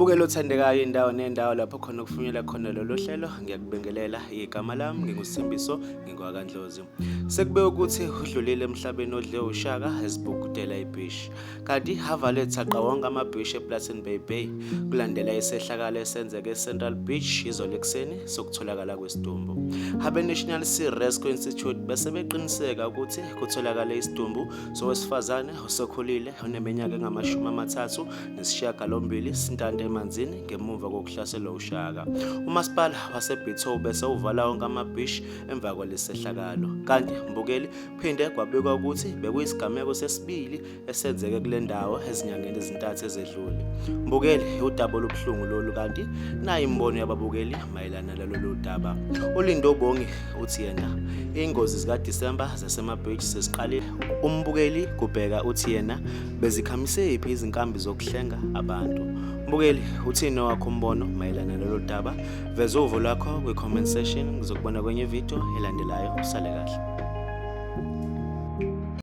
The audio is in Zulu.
Mbukelo othandekayo indawo nendawo lapho khona kufunyela khona lolu hlelo ngiyakubingelela igama lami nginguSimbiso ngingwakandlozi. Sekube ukuthi udlulile emhlabeni odliwe ushaka ezibhukudela ebhishi. Kanti havale thaqa wonke amabhishi ePlatin Bay kulandela isehlakalo esenzeke eCentral Beach izolo ekseni sokutholakala kwesidumbu. Habe National Sea Rescue Institute bese beqiniseka ukuthi kutholakala isidumbu owesfazane osekhulile oneminyaka engama-38 sintanta emanzini ngemuva kokuhlaselwa ushaka. Umasipala waseBito bese uvala wonke amabhishi emva kwalesehlakalo. Kanti mbukeli phinde kwabikwa ukuthi bekuyisigameko sesibili esenzeke kule ndawo ezinyangeni ezintathu ezedlule. Mbukeli udaba olubuhlungu lolu kanti nayi imbono yababukeli mayelana nalolu daba. uLindo Bongi uthi yena ingozi zikaDisemba zasemabhishi sesiqalile. Umbukeli kubheka uthi yena bezikhamise iphi izinkambi zokuhlenga abantu. Mbukeli uthini wakho umbono mayelana nalolu daba? Veza uvo lwakho kwi-comment section ngizokubona kwenye video elandelayo. Usale kahle.